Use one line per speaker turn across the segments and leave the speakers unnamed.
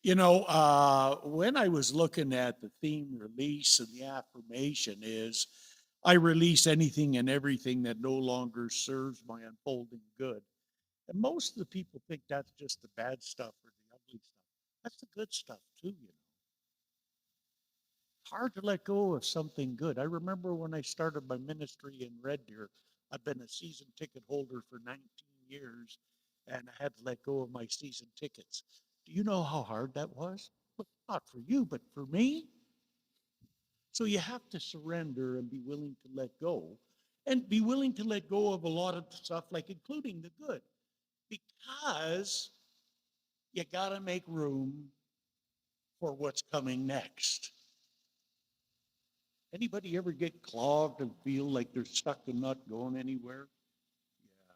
When I was looking at the theme release and the affirmation is, I release anything and everything that no longer serves my unfolding good. And most of the people think that's just the bad stuff or the ugly stuff. That's the good stuff too. Hard to let go of something good. I remember when I started my ministry in Red Deer, I've been a season ticket holder for 19 years and I had to let go of my season tickets. Do you know how hard that was? Well, not for you, but for me. So you have to surrender and be willing to let go and be willing to let go of a lot of stuff, like including the good, because you got to make room for what's coming next. Anybody ever get clogged and feel like they're stuck and not going anywhere? Yeah.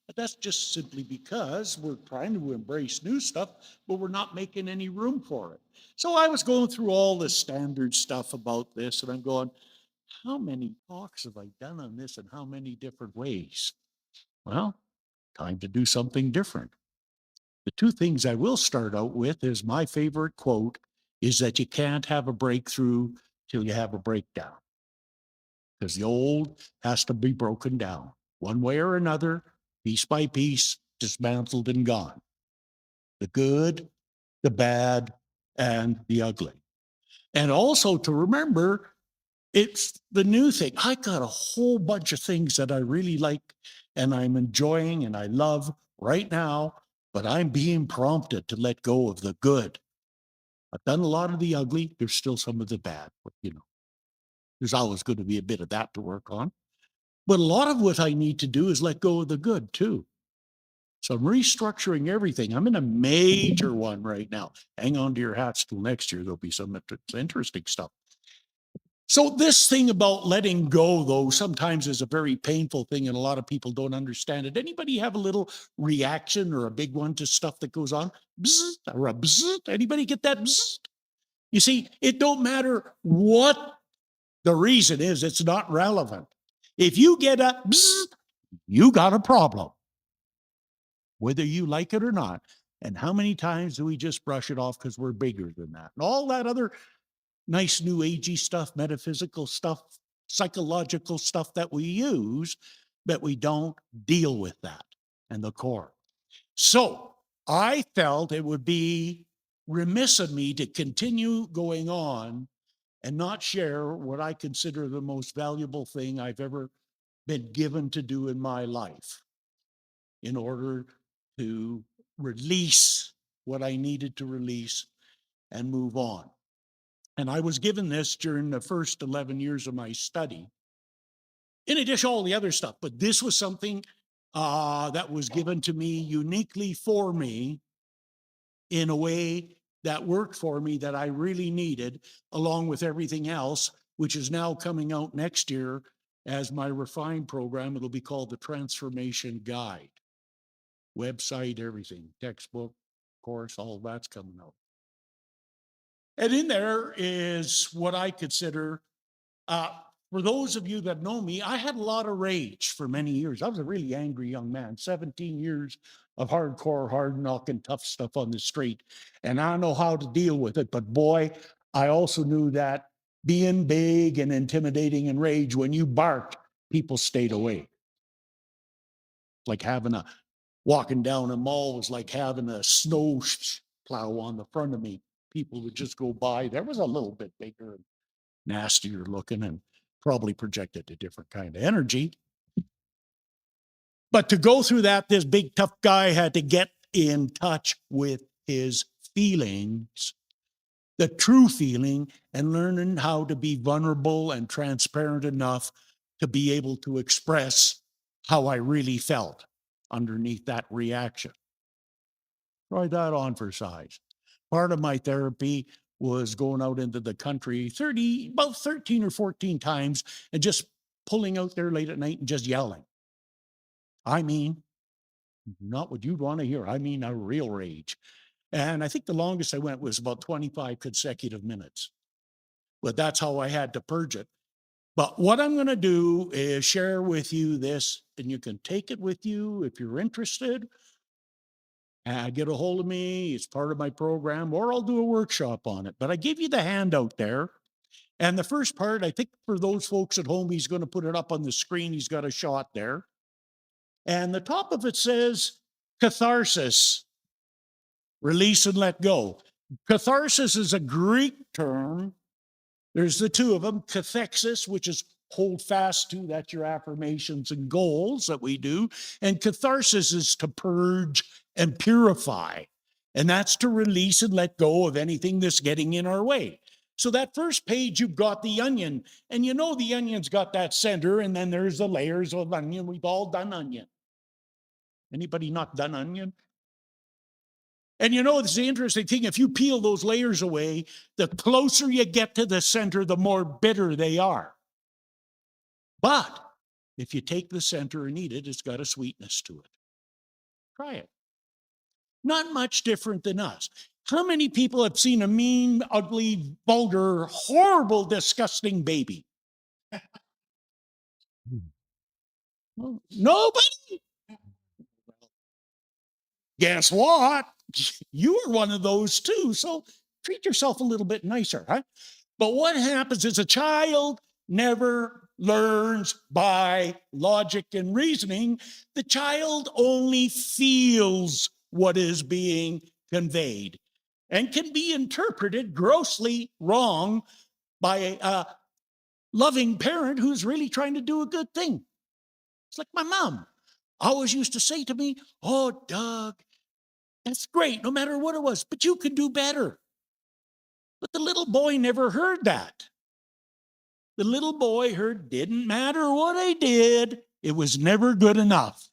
But that's just simply because we're trying to embrace new stuff, but we're not making any room for it. So I was going through all the standard stuff about this, and I'm going, how many talks have I done on this and how many different ways? Well, time to do something different. The two things I will start out with is my favorite quote is that you can't have a breakthrough till you have a breakdown, because the old has to be broken down one way or another, piece by piece, dismantled and gone. The good, the bad, and the ugly. And also to remember, it's the new thing. I got a whole bunch of things that I really like and I'm enjoying and I love right now, but I'm being prompted to let go of the good. I've done a lot of the ugly. There's still some of the bad, but there's always going to be a bit of that to work on. But a lot of what I need to do is let go of the good too. So I'm restructuring everything. I'm in a major one right now. Hang on to your hats till next year. There'll be some interesting stuff. So this thing about letting go, though, sometimes is a very painful thing, and a lot of people don't understand it. Anybody have a little reaction or a big one to stuff that goes on? Bzzzt, or a bzzzt? Anybody get that? Bzzzt? You see, it don't matter what the reason is, it's not relevant. If you get a bzzzt, you got a problem, whether you like it or not. And how many times do we just brush it off because we're bigger than that? And all that other nice new agey stuff, metaphysical stuff, psychological stuff that we use, but we don't deal with that and the core. So I felt it would be remiss of me to continue going on and not share what I consider the most valuable thing I've ever been given to do in my life in order to release what I needed to release and move on. And I was given this during the first 11 years of my study, in addition to all the other stuff. But this was something that was given to me uniquely for me in a way that worked for me that I really needed, along with everything else, which is now coming out next year as my refined program. It'll be called the Transformation Guide. Website, everything, textbook, course, all that's coming out. And in there is what I consider, uh, for those of you that know me, I had a lot of rage for many years. I was a really angry young man, 17 years of hardcore, hard knocking, tough stuff on the street. And I know how to deal with it. But boy, I also knew that being big and intimidating and rage, when you barked, people stayed away. Like having a walking down a mall was like having a snow plow on the front of me. People would just go by. There was a little bit bigger and nastier looking and probably projected a different kind of energy. But to go through that, this big tough guy had to get in touch with his feelings, the true feeling, and learning how to be vulnerable and transparent enough to be able to express how I really felt underneath that reaction. Try that on for size. Part of my therapy was going out into the country about 13 or 14 times and just pulling out there late at night and just yelling. I mean, not what you'd want to hear. I mean, a real rage. And I think the longest I went was about 25 consecutive minutes. But that's how I had to purge it. But what I'm going to do is share with you this, and you can take it with you if you're interested. get a hold of me. It's part of my program, or I'll do a workshop on it. But I give you the handout there. And the first part, I think for those folks at home, he's going to put it up on the screen. He's got a shot there. And the top of it says catharsis, release and let go. Catharsis is a Greek term. There's the two of them, cathexis, which is hold fast to, that's your affirmations and goals that we do. And catharsis is to purge and purify. And that's to release and let go of anything that's getting in our way. So that first page, you've got the onion. And you know the onion's got that center, and then there's the layers of onion. We've all done onion. Anybody not done onion? And you know, it's the interesting thing. If you peel those layers away, the closer you get to the center, the more bitter they are. But if you take the center and eat it, it's got a sweetness to it. Try it. Not much different than us. How many people have seen a mean, ugly, vulgar, horrible, disgusting baby? Nobody. Guess what? You are one of those too. So treat yourself a little bit nicer, huh? But what happens is a child never learns by logic and reasoning. The child only feels what is being conveyed and can be interpreted grossly wrong by a loving parent who's really trying to do a good thing. It's like my mom always used to say to me, "Oh, Doug, that's great, no matter what it was, but you can do better." But the little boy never heard that. The little boy heard, didn't matter what I did, it was never good enough.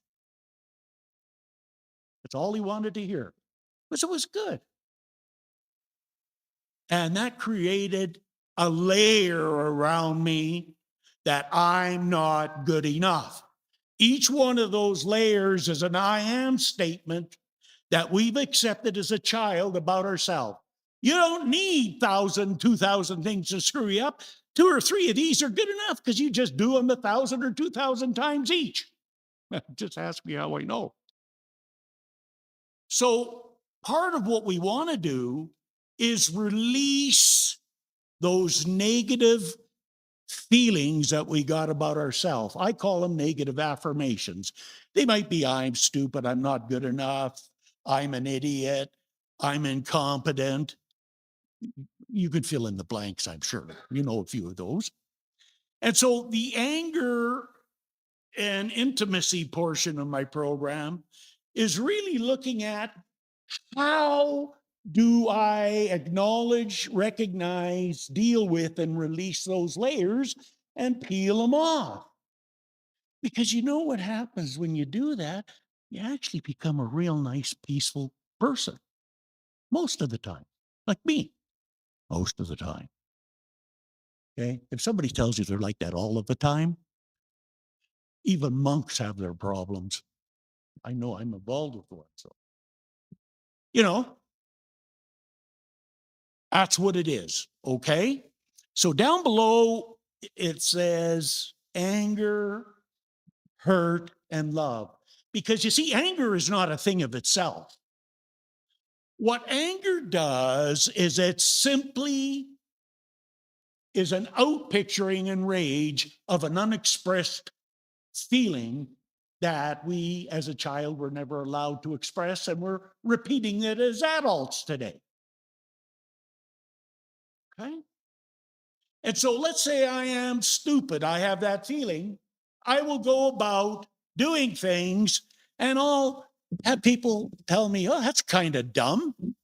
That's all he wanted to hear, because it was good. And that created a layer around me that I'm not good enough. Each one of those layers is an I am statement that we've accepted as a child about ourselves. You don't need 1,000, 2,000 things to screw you up. 2 or 3 of these are good enough because you just do them 1,000 or 2,000 times each. Just ask me how I know. So part of what we want to do is release those negative feelings that we got about ourselves. I call them negative affirmations. They might be, I'm stupid, I'm not good enough, I'm an idiot, I'm incompetent. You could fill in the blanks, I'm sure. You know a few of those. And so the anger and intimacy portion of my program is really looking at how do I acknowledge, recognize, deal with, and release those layers and peel them off? Because you know what happens when you do that? You actually become a real nice, peaceful person. Most of the time. Like me. Most of the time. Okay? If somebody tells you they're like that all of the time, even monks have their problems. I know I'm involved with one. So, you know, that's what it is. Okay? So down below, it says anger, hurt, and love. Because you see, anger is not a thing of itself. What anger does is it simply is an outpicturing and rage of an unexpressed feeling that we as a child were never allowed to express, and we're repeating it as adults today. Okay? And so let's say I am stupid. I have that feeling. I will go about doing things and I'll have people tell me, oh, that's kind of dumb. And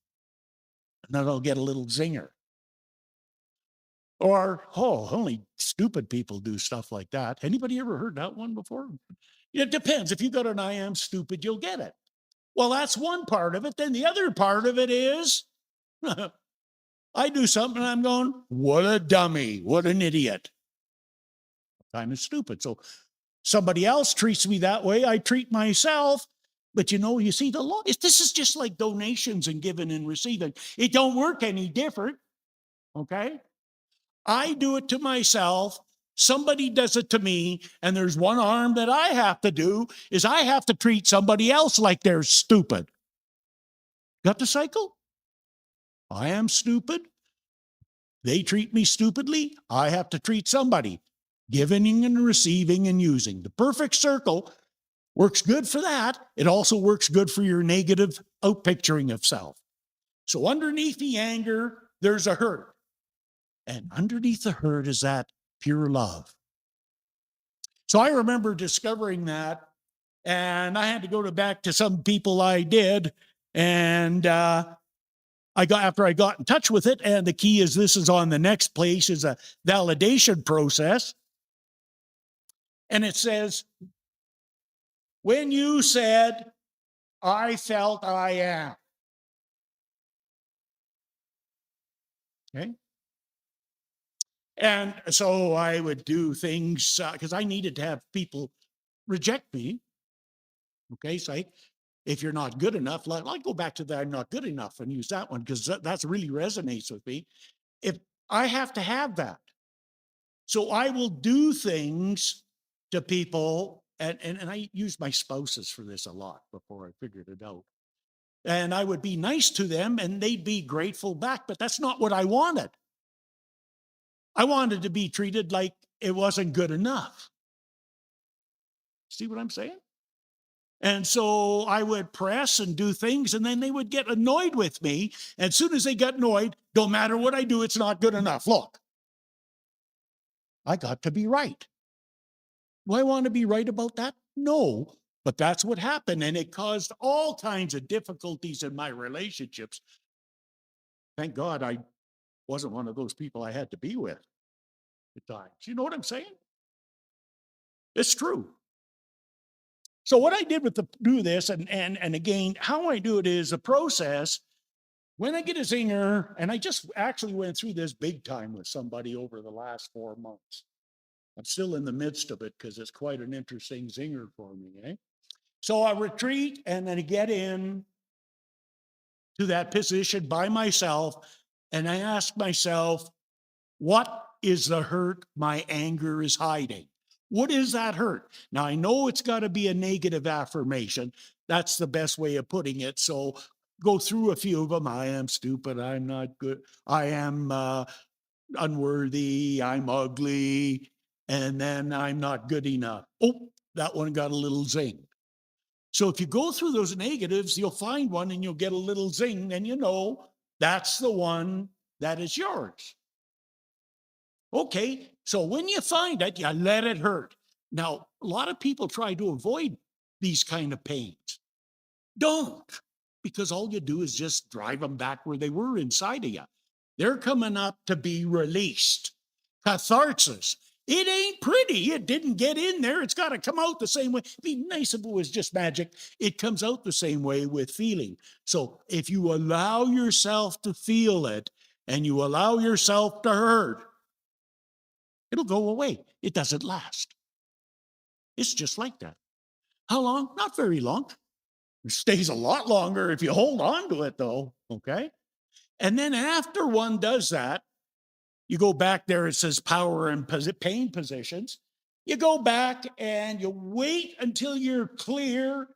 then I'll get a little zinger. Or, oh, only stupid people do stuff like that. Anybody ever heard that one before? It depends. If you got an I am stupid, you'll get it. Well, that's one part of it. Then the other part of it is I do something and I'm going, what a dummy, what an idiot. Kind of stupid. So somebody else treats me that way, I treat myself. But you know, you see, the law, this is just like donations and giving and receiving. It don't work any different, okay? I do it to myself, somebody does it to me, and there's one arm that I have to do, is I have to treat somebody else like they're stupid. Got the cycle? I am stupid. They treat me stupidly. I have to treat somebody. Giving and receiving and using. The perfect circle works good for that. It also works good for your negative outpicturing of self. So underneath the anger, there's a hurt. And underneath the hurt is that pure love. So I remember discovering that, and I had to go back to some people I did, and after I got in touch with it, and the key is this is on the next place is a validation process. And it says, when you said, I felt I am. Okay. And so I would do things because I needed to have people reject me. Okay. So if you're not good enough, I'll go back to that I'm not good enough and use that one because that really resonates with me. If I have to have that. So I will do things to people, and I use my spouses for this a lot before I figured it out. And I would be nice to them and they'd be grateful back, but that's not what I wanted. I wanted to be treated like it wasn't good enough. See what I'm saying? And so I would press and do things, and then they would get annoyed with me. And as soon as they got annoyed, no matter what I do, it's not good enough. Look, I got to be right. Do I want to be right about that? No, but that's what happened. And it caused all kinds of difficulties in my relationships. Thank God I wasn't one of those people I had to be with at times. You know what I'm saying? It's true. So what I did do this, and again, how I do it is a process. When I get a zinger, and I just actually went through this big time with somebody over the last 4 months. I'm still in the midst of it because it's quite an interesting zinger for me. Eh? So I retreat and then I get in to that position by myself, and I ask myself, what is the hurt my anger is hiding? What is that hurt? Now, I know it's got to be a negative affirmation. That's the best way of putting it. So go through a few of them. I am stupid. I'm not good. I am unworthy. I'm ugly. And then I'm not good enough. Oh, that one got a little zing. So if you go through those negatives, you'll find one and you'll get a little zing, and you know that's the one that is yours. Okay, so when you find it, you let it hurt. Now, a lot of people try to avoid these kind of pains. Don't, because all you do is just drive them back where they were inside of you. They're coming up to be released. Catharsis. It ain't pretty. It didn't get in there. It's got to come out the same way. It'd be nice if it was just magic. It comes out the same way with feeling. So if you allow yourself to feel it and you allow yourself to hurt, it'll go away. It doesn't last. It's just like that. How long? Not very long. It stays a lot longer if you hold on to it, though. Okay. And then after one does that, you go back there, it says power and pain positions. You go back and you wait until you're clear,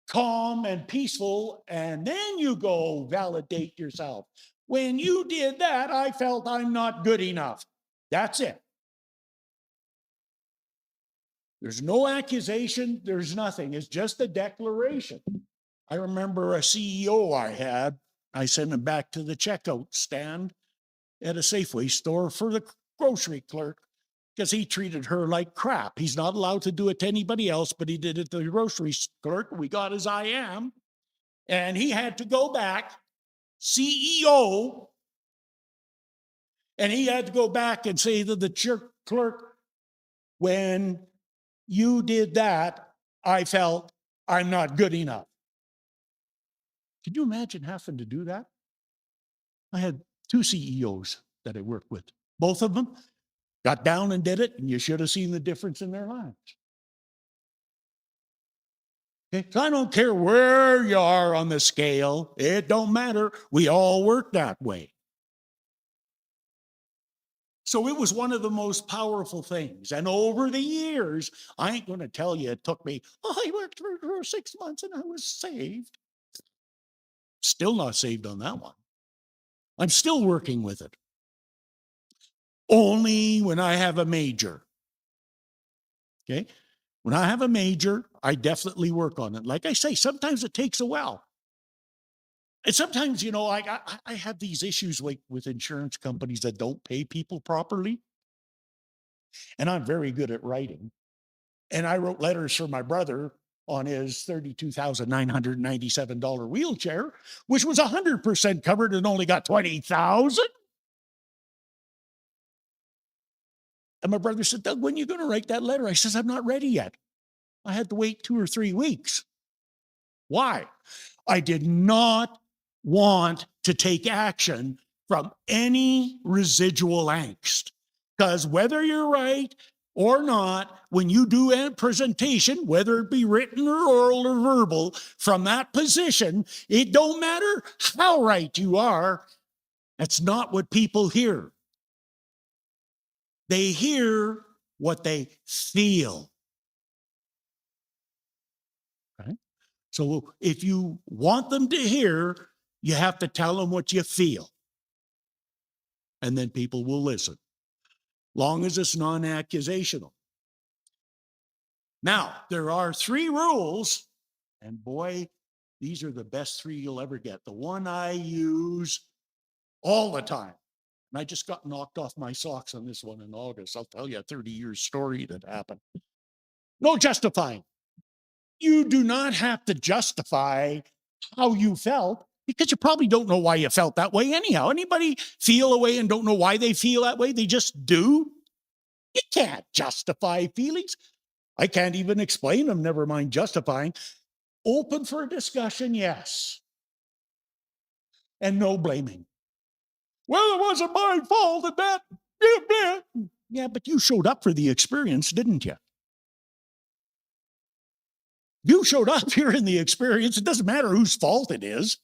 calm, and peaceful, and then you go validate yourself. When you did that, I felt I'm not good enough. That's it. There's no accusation, there's nothing. It's just a declaration. I remember a CEO I had, I sent him back to the checkout stand at a Safeway store for the grocery clerk because he treated her like crap. He's not allowed to do it to anybody else, but he did it to the grocery clerk. We got his I am, and he had to go back, CEO, and he had to go back and say to the clerk, when you did that, I felt I'm not good enough. Could you imagine having to do that? I had 2 CEOs that I worked with. Both of them got down and did it, and you should have seen the difference in their lives. Okay? So I don't care where you are on the scale. It don't matter. We all work that way. So it was one of the most powerful things. And over the years, I ain't going to tell you it took me, I worked for 6 months and I was saved. Still not saved on that one. I'm still working with it. Only when I have a major. Okay. When I have a major, I definitely work on it. Like I say, sometimes it takes a while. And sometimes, I have these issues like with insurance companies that don't pay people properly. And I'm very good at writing. And I wrote letters for my brother on his $32,997 wheelchair, which was 100% covered and only got 20,000. And my brother said, Doug, when are you going to write that letter? I says, I'm not ready yet. I had to wait 2 or 3 weeks. Why? I did not want to take action from any residual angst. Because whether you're right or not, when you do a presentation, whether it be written or oral or verbal, from that position, it don't matter how right you are. That's not what people hear. They hear what they feel. Right? So if you want them to hear, you have to tell them what you feel. And then people will listen. Long as it's non-accusational. Now, there are 3 rules, and boy, these are the best 3 you'll ever get. The one I use all the time. And I just got knocked off my socks on this one in August. I'll tell you a 30-year story that happened. No justifying. You do not have to justify how you felt because you probably don't know why you felt that way anyhow. Anybody feel a way and don't know why they feel that way? They just do. You can't justify feelings. I can't even explain them, never mind justifying. Open for a discussion, yes. And no blaming. Well, it wasn't my fault at that. Yeah, but you showed up for the experience, didn't you? You showed up here in the experience. It doesn't matter whose fault it is.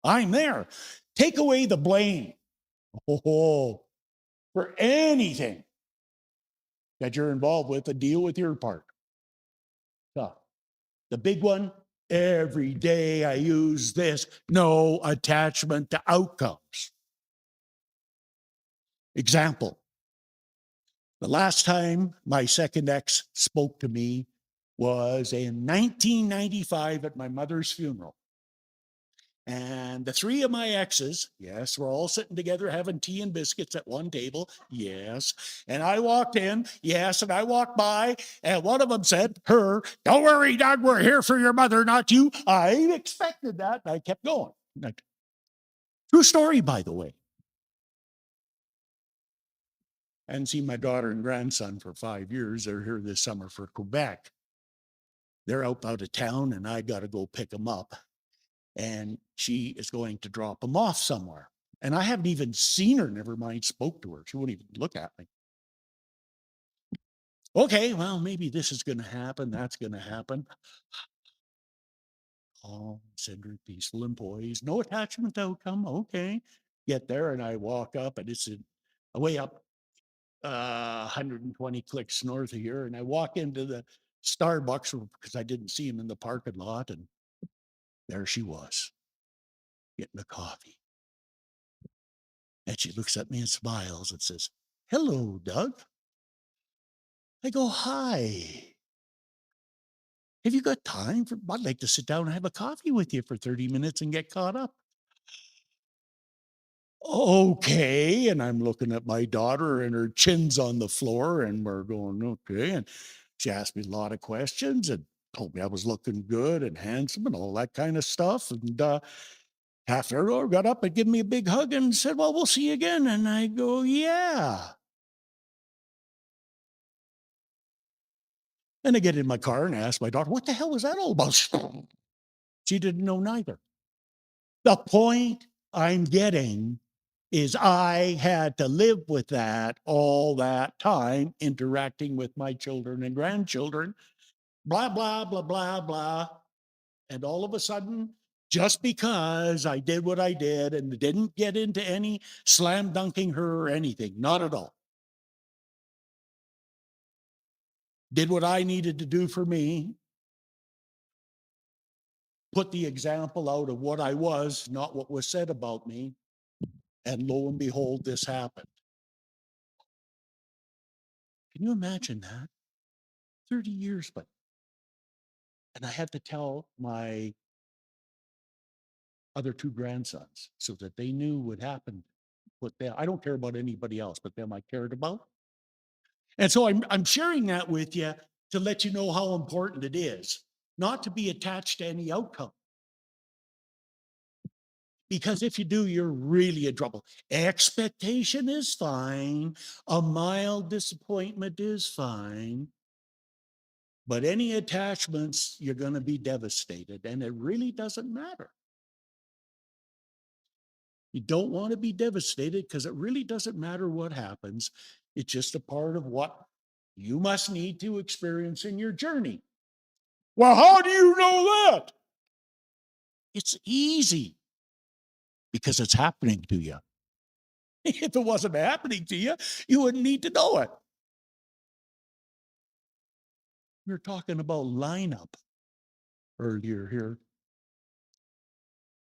I'm there. Take away the blame for anything that you're involved with and deal with your part. So, the big one, every day I use this, no attachment to outcomes. Example, the last time my second ex spoke to me was in 1995 at my mother's funeral. And the 3 of my exes, yes, we're all sitting together having tea and biscuits at one table, yes. And I walked in, yes, and I walked by, and one of them said, "Her, don't worry, Doug, we're here for your mother, not you." I expected that, and I kept going. True story, by the way. I hadn't seen my daughter and grandson for 5 years. They're here this summer for Quebec. They're out of town, and I got to go pick them up. And she is going to drop them off somewhere. And I haven't even seen her, never mind spoke to her. She won't even look at me. Okay, well, maybe this is going to happen. That's going to happen. Calm, centered, peaceful employees. No attachment to outcome. Okay. Get there, and I walk up, and it's way up 120 clicks north of here. And I walk into the Starbucks because I didn't see him in the parking lot. And there she was, getting a coffee. And she looks at me and smiles and says, "Hello, Doug." I go, "Hi. Have you got time for, I'd like to sit down and have a coffee with you for 30 minutes and get caught up." Okay. And I'm looking at my daughter and her chin's on the floor and we're going, okay. And she asked me a lot of questions and told me I was looking good and handsome and all that kind of stuff. And half an hour got up and gave me a big hug and said, "Well, we'll see you again." And I go, "Yeah." And I get in my car and ask my daughter, "What the hell was that all about?" She didn't know neither. The point I'm getting is I had to live with that all that time, interacting with my children and grandchildren, blah, blah, blah, blah, blah. And all of a sudden, just because I did what I did and didn't get into any slam dunking her or anything, not at all. Did what I needed to do for me. put the example out of what I was, not what was said about me. And lo and behold, this happened. Can you imagine that? 30 years, but, and I had to tell my other two grandsons so that they knew what happened with them. I don't care about anybody else, but them I cared about. And so I'm sharing that with you to let you know how important it is not to be attached to any outcome. Because if you do, you're really in trouble. Expectation is fine. A mild disappointment is fine. But any attachments, you're going to be devastated. And it really doesn't matter. You don't want to be devastated because it really doesn't matter what happens. It's just a part of what you must need to experience in your journey. Well, how do you know that? It's easy because it's happening to you. If it wasn't happening to you, you wouldn't need to know it. We were talking about lineup earlier here.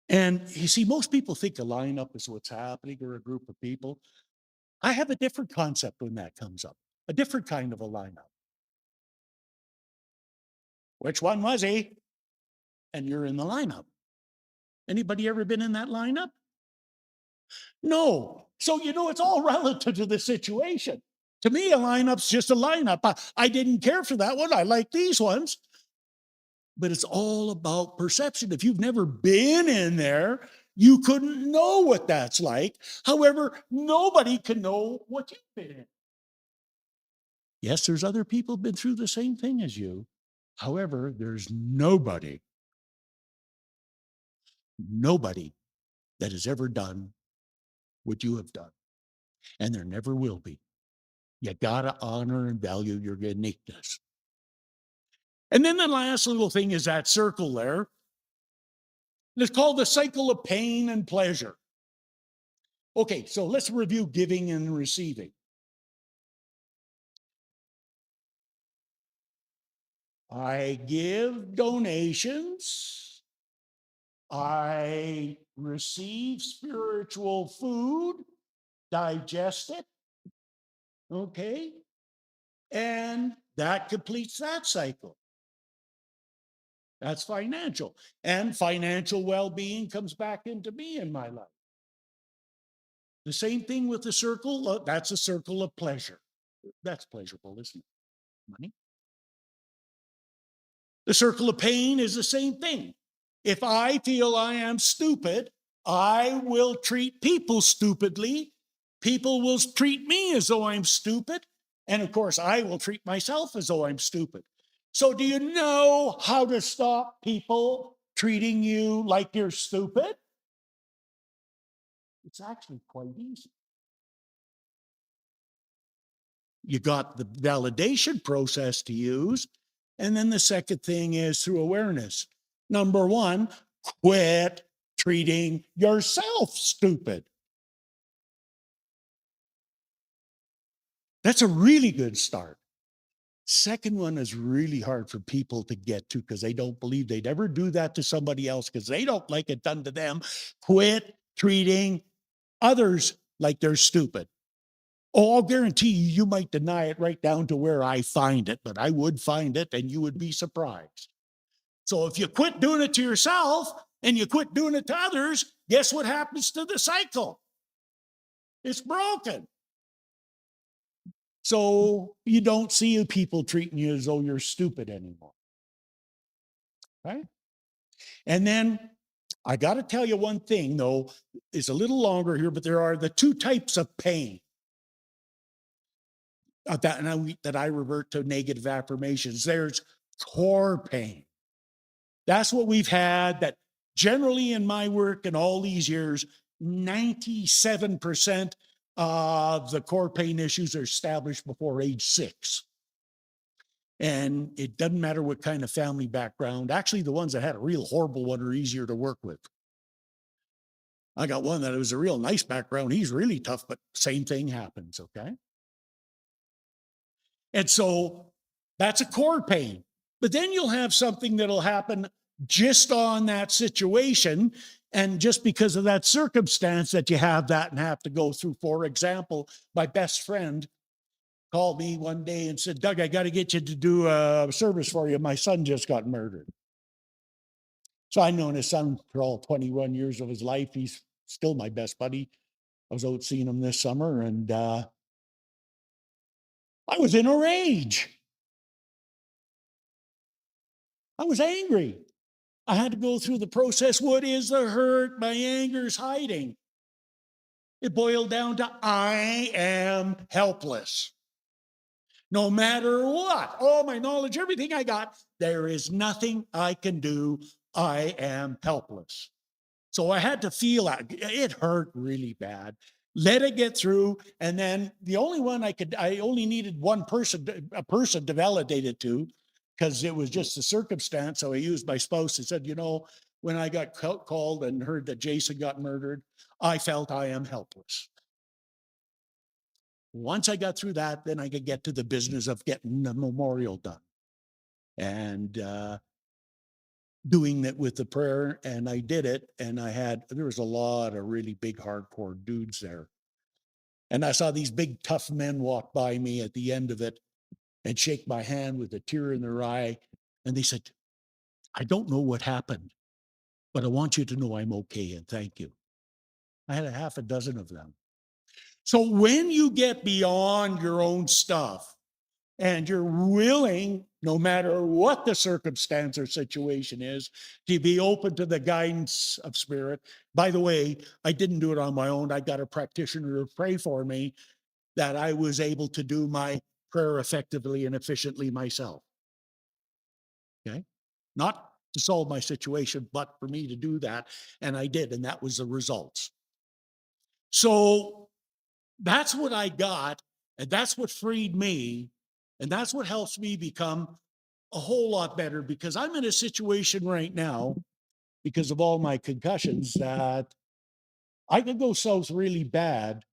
And you see, most people think a lineup is what's happening or a group of people. I have a different concept when that comes up, a different kind of a lineup. Which one was he? And you're in the lineup. Anybody ever been in that lineup? No. So, it's all relative to the situation. To me, a lineup's just a lineup. I didn't care for that one. I like these ones. But it's all about perception. If you've never been in there, you couldn't know what that's like. However, nobody can know what you've been in. Yes, there's other people been through the same thing as you. However, there's nobody that has ever done what you have done. And there never will be. You got to honor and value your uniqueness. And then the last little thing is that circle there. It's called the cycle of pain and pleasure. Okay, so let's review giving and receiving. I give donations. I receive spiritual food, digest it. Okay. And that completes that cycle. That's financial. And financial well-being comes back into me in my life. The same thing with the circle. That's a circle of pleasure. That's pleasurable, isn't it? Money. The circle of pain is the same thing. If I feel I am stupid, I will treat people stupidly. People will treat me as though I'm stupid. And of course, I will treat myself as though I'm stupid. So do you know how to stop people treating you like you're stupid? It's actually quite easy. You got the validation process to use. And then the second thing is through awareness. Number one, quit treating yourself stupid. That's a really good start. Second one is really hard for people to get to because they don't believe they'd ever do that to somebody else because they don't like it done to them. Quit treating others like they're stupid. Oh, I'll guarantee you might deny it right down to where I find it, but I would find it and you would be surprised. So if you quit doing it to yourself and you quit doing it to others, guess what happens to the cycle? It's broken. So you don't see people treating you as though you're stupid anymore. Right? And then I got to tell you one thing, though, it's a little longer here, but there are the two types of pain that I revert to negative affirmations. There's core pain. That's what we've had that generally in my work in all these years, 97% of the core pain issues are established before age 6. And it doesn't matter what kind of family background. Actually, the ones that had a real horrible one are easier to work with. I got one that was a real nice background. He's really tough, but same thing happens, okay? And so that's a core pain. But then you'll have something that'll happen just on that situation. And just because of that circumstance that you have that and have to go through. For example, my best friend called me one day and said, Doug, I got to get you to do a service for you. My son just got murdered. So I've known his son for all 21 years of his life. He's still my best buddy. I was out seeing him this summer, and I was in a rage. I was angry. I had to go through the process. What is the hurt my anger's hiding? It boiled down to I am helpless. No matter what, all my knowledge, everything I got, there is nothing I can do. I am helpless. So I had to feel that. It hurt really bad. Let it get through. And then the only one I only needed one person, a person to validate it to, because it was just a circumstance. So I used my spouse and said, when I got called and heard that Jason got murdered, I felt I am helpless. Once I got through that, then I could get to the business of getting the memorial done and doing that with the prayer. And I did it. And there was a lot of really big, hardcore dudes there. And I saw these big, tough men walk by me at the end of it and shake my hand with a tear in their eye. And they said, I don't know what happened, but I want you to know I'm okay and thank you. I had a half a dozen of them. So when you get beyond your own stuff and you're willing, no matter what the circumstance or situation is, to be open to the guidance of Spirit. By the way, I didn't do it on my own. I got a practitioner to pray for me that I was able to do my prayer effectively and efficiently myself. Okay. Not to solve my situation, but for me to do that. And I did. And that was the results. So that's what I got. And that's what freed me. And that's what helps me become a whole lot better, because I'm in a situation right now, because of all my concussions, that I could go south really bad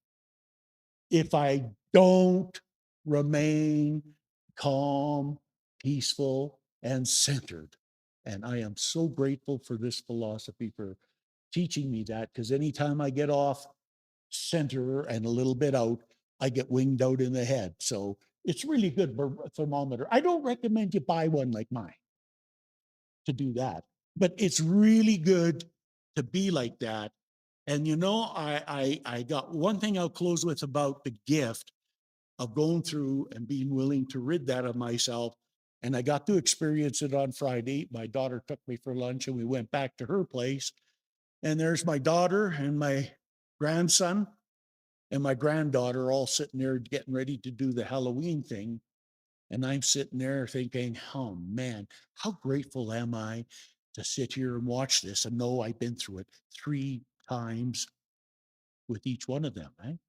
if I don't remain calm, peaceful, and centered. And I am so grateful for this philosophy for teaching me that, because anytime I get off center and a little bit out, I get winged out in the head. So it's really good thermometer. I don't recommend you buy one like mine to do that, but it's really good to be like that. And I got one thing I'll close with about the gift of going through and being willing to rid that of myself. And I got to experience it on Friday. My daughter took me for lunch and we went back to her place. And there's my daughter and my grandson and my granddaughter all sitting there getting ready to do the Halloween thing. And I'm sitting there thinking, oh man, how grateful am I to sit here and watch this and know I've been through it 3 times with each one of them, right?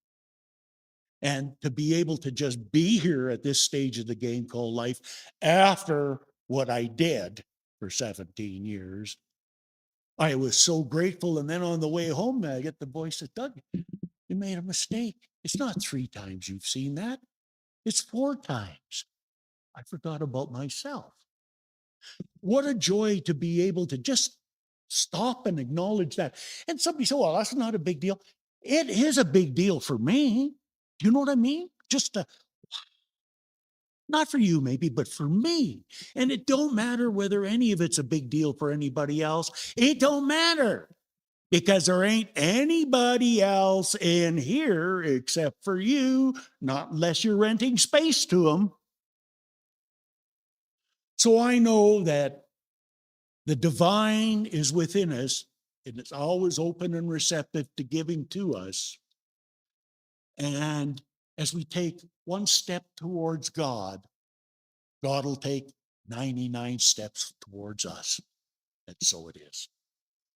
And to be able to just be here at this stage of the game called life after what I did for 17 years, I was so grateful. And then on the way home, I get the voice that, Doug, you made a mistake. It's not 3 times you've seen that. It's 4 times. I forgot about myself. What a joy to be able to just stop and acknowledge that. And somebody said, well, that's not a big deal. It is a big deal for me. Do you know what I mean? Just to, not for you maybe, but for me. And it don't matter whether any of it's a big deal for anybody else. It don't matter, because there ain't anybody else in here except for you, not unless you're renting space to them. So I know that the divine is within us, and it's always open and receptive to giving to us. And as we take one step towards God, God will take 99 steps towards us. And so it is.